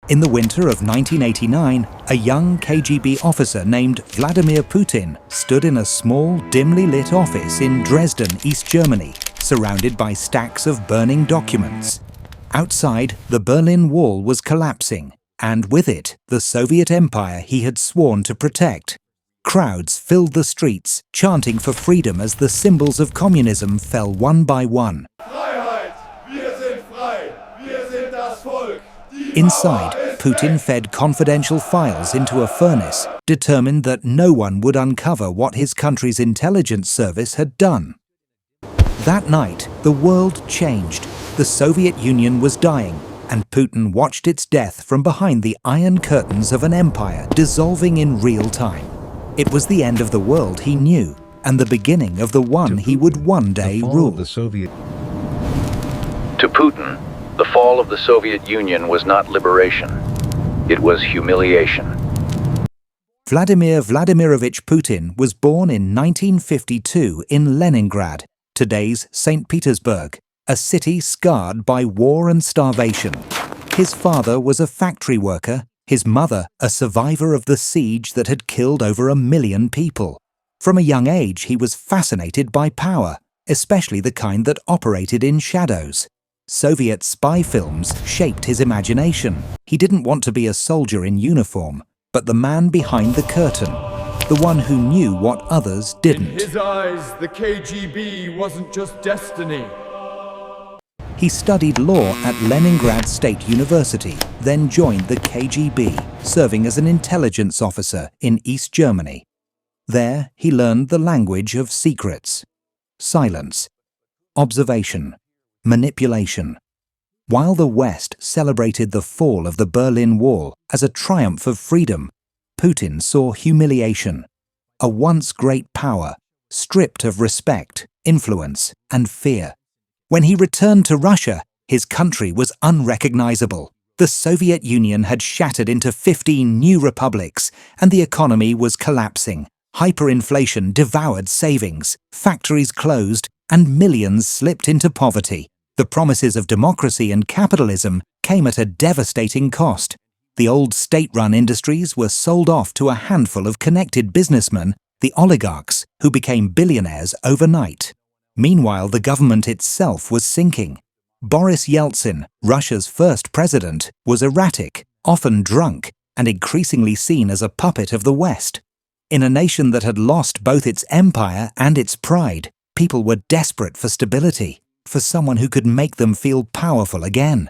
In the winter of 1989, a young KGB officer named Vladimir Putin stood in a small, dimly lit office in Dresden, East Germany, surrounded by stacks of burning documents. Outside, the Berlin Wall was collapsing, and with it, the Soviet Empire he had sworn to protect. Crowds filled the streets, chanting for freedom as the symbols of communism fell one by one. Freiheit! Wir sind frei! Wir sind das Volk! Inside, Putin fed confidential files into a furnace, determined that no one would uncover what his country's intelligence service had done. That night, the world changed. The Soviet Union was dying, and Putin watched its death from behind the iron curtains of an empire dissolving in real time. It was the end of the world he knew, and the beginning of the one he would one day rule. To Putin, the fall of the Soviet Union was not liberation. It was humiliation. Vladimir Vladimirovich Putin was born in 1952 in Leningrad, today's St. Petersburg, a city scarred by war and starvation. His father was a factory worker, his mother a survivor of the siege that had killed over 1 million people. From a young age, he was fascinated by power, especially the kind that operated in shadows. Soviet spy films shaped his imagination. He didn't want to be a soldier in uniform, but the man behind the curtain, the one who knew what others didn't. In his eyes, the KGB wasn't just destiny. He studied law at Leningrad State University, then joined the KGB, serving as an intelligence officer in East Germany. There, he learned the language of secrets, silence, observation, manipulation. While the West celebrated the fall of the Berlin Wall as a triumph of freedom, Putin saw humiliation. A once great power, stripped of respect, influence, and fear. When he returned to Russia, his country was unrecognizable. The Soviet Union had shattered into 15 new republics, and the economy was collapsing. Hyperinflation devoured savings, factories closed, and millions slipped into poverty. The promises of democracy and capitalism came at a devastating cost. The old state-run industries were sold off to a handful of connected businessmen, the oligarchs, who became billionaires overnight. Meanwhile, the government itself was sinking. Boris Yeltsin, Russia's first president, was erratic, often drunk, and increasingly seen as a puppet of the West. In a nation that had lost both its empire and its pride, people were desperate for stability, for someone who could make them feel powerful again.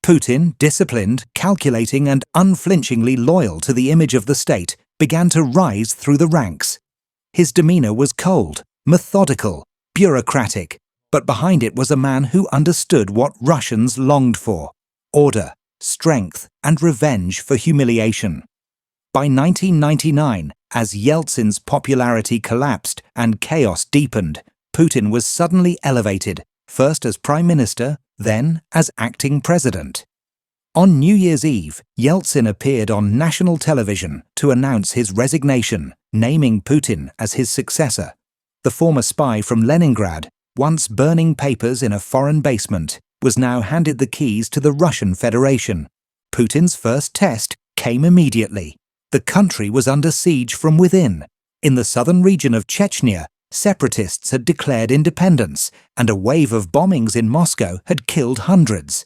Putin, disciplined, calculating, and unflinchingly loyal to the image of the state, began to rise through the ranks. His demeanor was cold, methodical, bureaucratic, but behind it was a man who understood what Russians longed for: order, strength, and revenge for humiliation. By 1999, as Yeltsin's popularity collapsed and chaos deepened, Putin was suddenly elevated, first as prime minister, then as acting president. On New Year's Eve, Yeltsin appeared on national television to announce his resignation, naming Putin as his successor. The former spy from Leningrad, once burning papers in a foreign basement, was now handed the keys to the Russian Federation. Putin's first test came immediately. The country was under siege from within. In the southern region of Chechnya, separatists had declared independence, and a wave of bombings in Moscow had killed hundreds.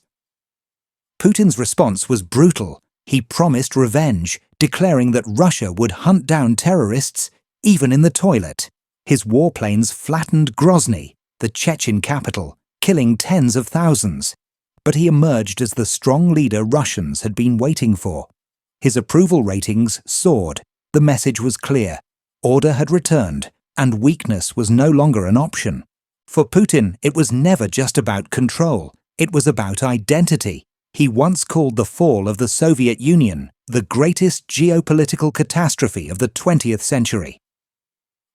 Putin's response was brutal. He promised revenge, declaring that Russia would hunt down terrorists, even in the toilet. His warplanes flattened Grozny, the Chechen capital, killing tens of thousands. But he emerged as the strong leader Russians had been waiting for. His approval ratings soared. The message was clear. Order had returned, and weakness was no longer an option. For Putin, it was never just about control. It was about identity. He once called the fall of the Soviet Union the greatest geopolitical catastrophe of the 20th century.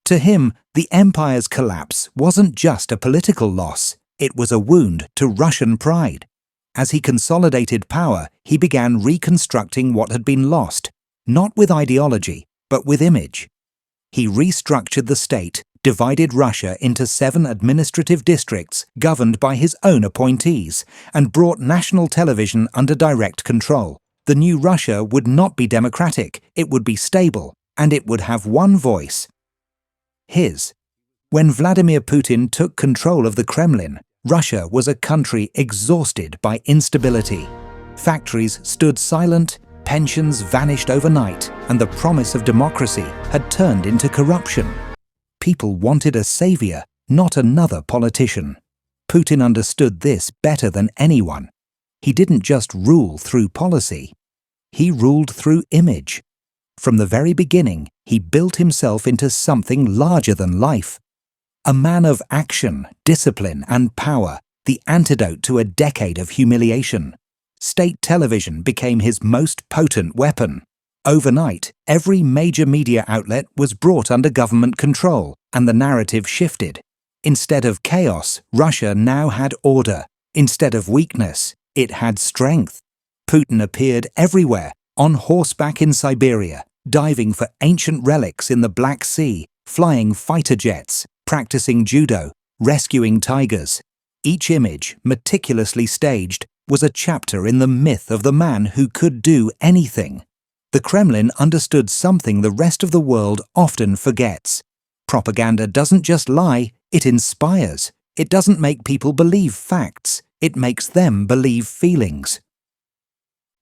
To him, the empire's collapse wasn't just a political loss. It was a wound to Russian pride. As he consolidated power, he began reconstructing what had been lost, not with ideology, but with image. He restructured the state, divided Russia into 7 administrative districts governed by his own appointees, and brought national television under direct control. The new Russia would not be democratic, it would be stable, and it would have one voice. His. When Vladimir Putin took control of the Kremlin, Russia was a country exhausted by instability. Factories stood silent, pensions vanished overnight, and the promise of democracy had turned into corruption. People wanted a savior, not another politician. Putin understood this better than anyone. He didn't just rule through policy. He ruled through image. From the very beginning, he built himself into something larger than life. A man of action, discipline, and power, the antidote to a decade of humiliation. State television became his most potent weapon. Overnight, every major media outlet was brought under government control, and the narrative shifted. Instead of chaos, Russia now had order. Instead of weakness, it had strength. Putin appeared everywhere, on horseback in Siberia, diving for ancient relics in the Black Sea, flying fighter jets, practicing judo, rescuing tigers. Each image, meticulously staged, was a chapter in the myth of the man who could do anything. The Kremlin understood something the rest of the world often forgets. Propaganda doesn't just lie, it inspires. It doesn't make people believe facts, it makes them believe feelings.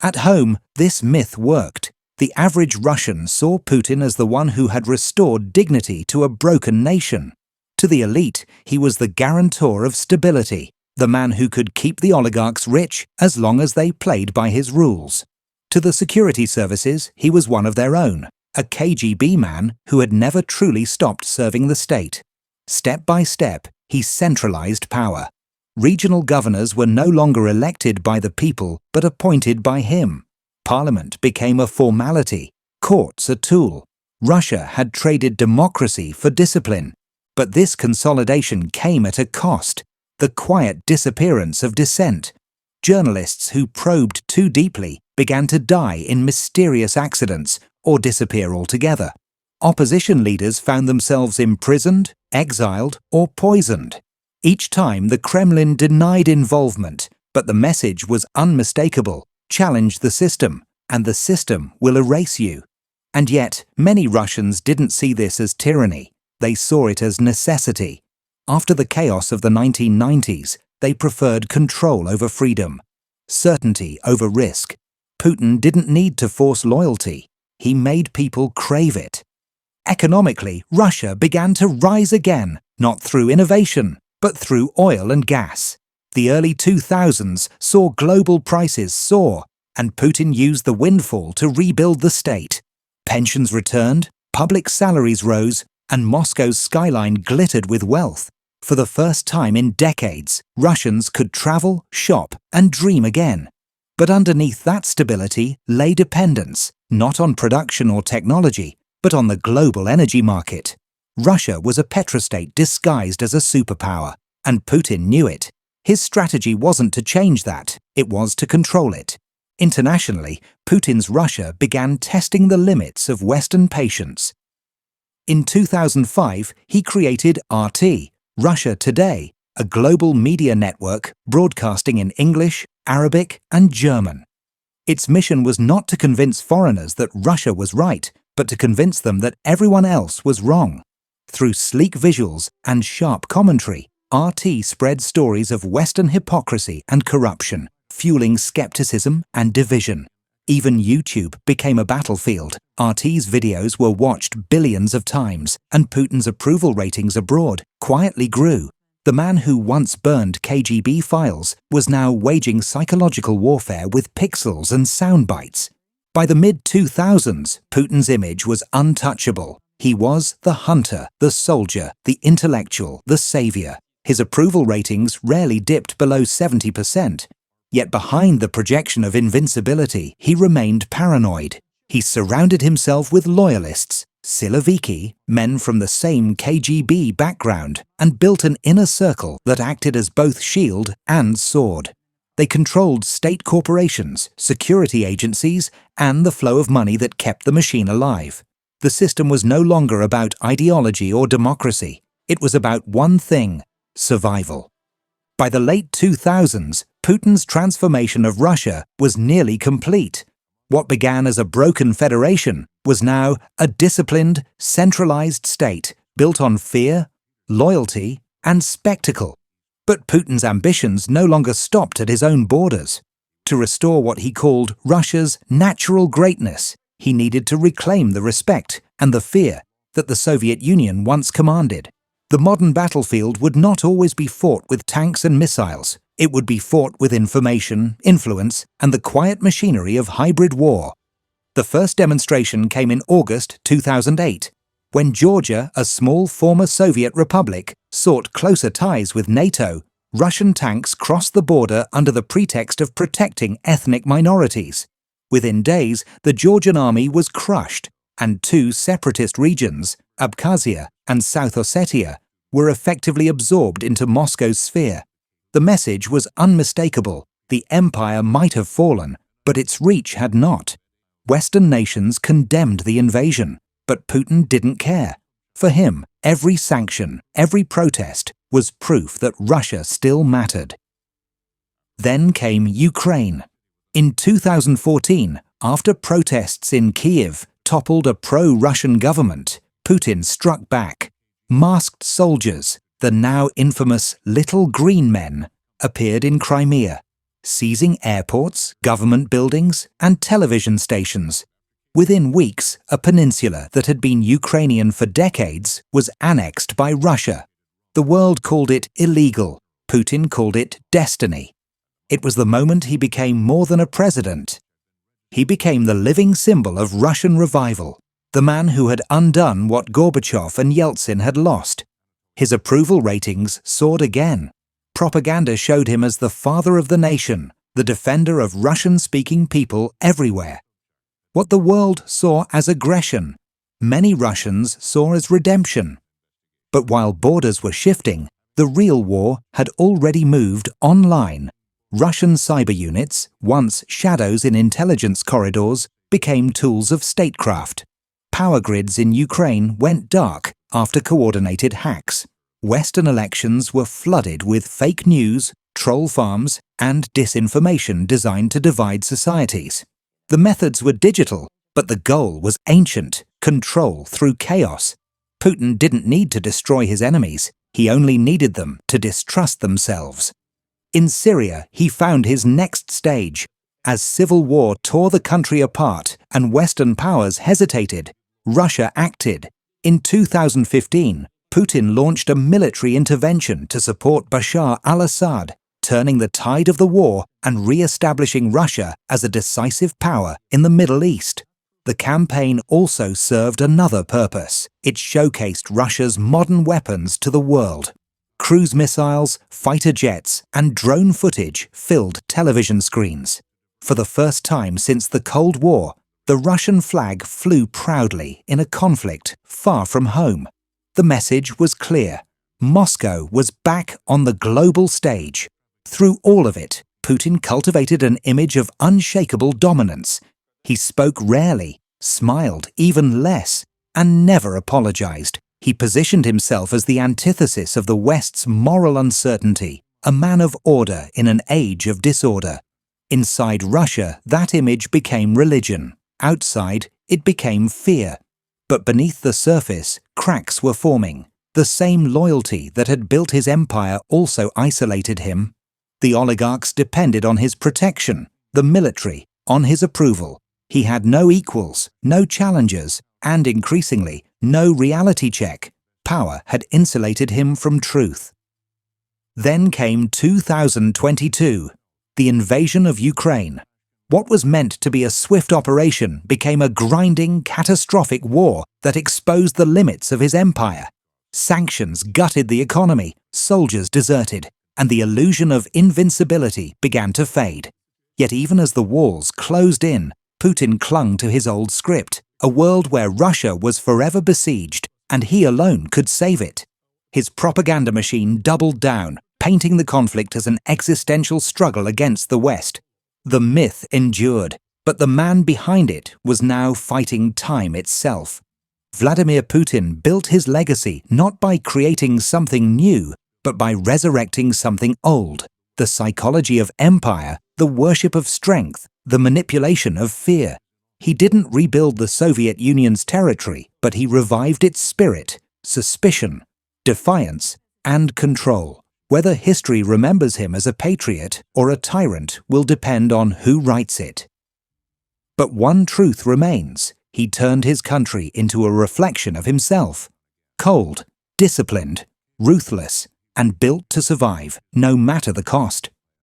At home, this myth worked. The average Russian saw Putin as the one who had restored dignity to a broken nation. To the elite, he was the guarantor of stability, the man who could keep the oligarchs rich as long as they played by his rules. To the security services, he was one of their own, a KGB man who had never truly stopped serving the state. Step by step, he centralized power. Regional governors were no longer elected by the people but appointed by him. Parliament became a formality, courts a tool. Russia had traded democracy for discipline. But this consolidation came at a cost, the quiet disappearance of dissent. Journalists who probed too deeply began to die in mysterious accidents or disappear altogether. Opposition leaders found themselves imprisoned, exiled, or poisoned. Each time the Kremlin denied involvement, but the message was unmistakable: challenge the system, and the system will erase you. And yet, many Russians didn't see this as tyranny. They saw it as necessity. After the chaos of the 1990s, they preferred control over freedom, certainty over risk. Putin didn't need to force loyalty. He made people crave it. Economically, Russia began to rise again, not through innovation, but through oil and gas. The early 2000s saw global prices soar, and Putin used the windfall to rebuild the state. Pensions returned, public salaries rose, and Moscow's skyline glittered with wealth. For the first time in decades, Russians could travel, shop, and dream again. But underneath that stability lay dependence, not on production or technology, but on the global energy market. Russia was a petrostate disguised as a superpower, and Putin knew it. His strategy wasn't to change that, it was to control it. Internationally, Putin's Russia began testing the limits of Western patience. In 2005, he created RT, Russia Today, a global media network broadcasting in English, Arabic, and German. Its mission was not to convince foreigners that Russia was right, but to convince them that everyone else was wrong. Through sleek visuals and sharp commentary, RT spread stories of Western hypocrisy and corruption, fueling skepticism and division. Even YouTube became a battlefield. RT's videos were watched billions of times, and Putin's approval ratings abroad quietly grew. The man who once burned KGB files was now waging psychological warfare with pixels and sound bites. By the mid-2000s, Putin's image was untouchable. He was the hunter, the soldier, the intellectual, the savior. His approval ratings rarely dipped below 70%. Yet behind the projection of invincibility, he remained paranoid. He surrounded himself with loyalists, Siloviki, men from the same KGB background, and built an inner circle that acted as both shield and sword. They controlled state corporations, security agencies, and the flow of money that kept the machine alive. The system was no longer about ideology or democracy. It was about one thing: survival. By the late 2000s, Putin's transformation of Russia was nearly complete. What began as a broken federation was now a disciplined, centralized state built on fear, loyalty, and spectacle. But Putin's ambitions no longer stopped at his own borders. To restore what he called Russia's natural greatness, he needed to reclaim the respect and the fear that the Soviet Union once commanded. The modern battlefield would not always be fought with tanks and missiles. It would be fought with information, influence, and the quiet machinery of hybrid war. The first demonstration came in August 2008, when Georgia, a small former Soviet republic, sought closer ties with NATO. Russian tanks crossed the border under the pretext of protecting ethnic minorities. Within days, the Georgian army was crushed, and two separatist regions, Abkhazia and South Ossetia, were effectively absorbed into Moscow's sphere. The message was unmistakable. The empire might have fallen, but its reach had not. Western nations condemned the invasion, but Putin didn't care. For him, every sanction, every protest was proof that Russia still mattered. Then came Ukraine. In 2014, after protests in Kiev toppled a pro-Russian government, Putin struck back. Masked soldiers, the now infamous Little Green Men, appeared in Crimea, seizing airports, government buildings, and television stations. Within weeks, a peninsula that had been Ukrainian for decades was annexed by Russia. The world called it illegal. Putin called it destiny. It was the moment he became more than a president. He became the living symbol of Russian revival, the man who had undone what Gorbachev and Yeltsin had lost. His approval ratings soared again. Propaganda showed him as the father of the nation, the defender of Russian-speaking people everywhere. What the world saw as aggression, many Russians saw as redemption. But while borders were shifting, the real war had already moved online. Russian cyber units, once shadows in intelligence corridors, became tools of statecraft. Power grids in Ukraine went dark after coordinated hacks. Western elections were flooded with fake news, troll farms, and disinformation designed to divide societies. The methods were digital, but the goal was ancient: control through chaos. Putin didn't need to destroy his enemies, he only needed them to distrust themselves. In Syria, he found his next stage. As civil war tore the country apart and Western powers hesitated, Russia acted. In 2015, Putin launched a military intervention to support Bashar al-Assad, turning the tide of the war and re-establishing Russia as a decisive power in the Middle East. The campaign also served another purpose. It showcased Russia's modern weapons to the world. Cruise missiles, fighter jets, and drone footage filled television screens. For the first time since the Cold War, the Russian flag flew proudly in a conflict far from home. The message was clear. Moscow was back on the global stage. Through all of it, Putin cultivated an image of unshakable dominance. He spoke rarely, smiled even less, and never apologized. He positioned himself as the antithesis of the West's moral uncertainty, a man of order in an age of disorder. Inside Russia, that image became religion. Outside, it became fear. But beneath the surface, cracks were forming. The same loyalty that had built his empire also isolated him. The oligarchs depended on his protection, the military on his approval. He had no equals, no challengers, and increasingly, no reality check. Power had insulated him from truth. Then came 2022, the invasion of Ukraine. What was meant to be a swift operation became a grinding, catastrophic war that exposed the limits of his empire. Sanctions gutted the economy, soldiers deserted, and the illusion of invincibility began to fade. Yet even as the walls closed in, Putin clung to his old script, a world where Russia was forever besieged, and he alone could save it. His propaganda machine doubled down, painting the conflict as an existential struggle against the West. The myth endured, but the man behind it was now fighting time itself. Vladimir Putin built his legacy not by creating something new, but by resurrecting something old: the psychology of empire, the worship of strength, The manipulation of fear. He didn't rebuild the Soviet Union's territory, but he revived its spirit, suspicion, defiance, and control. Whether history remembers him as a patriot or a tyrant will depend on who writes it. But one truth remains: he turned his country into a reflection of himself. Cold, disciplined, ruthless, and built to survive, no matter the cost.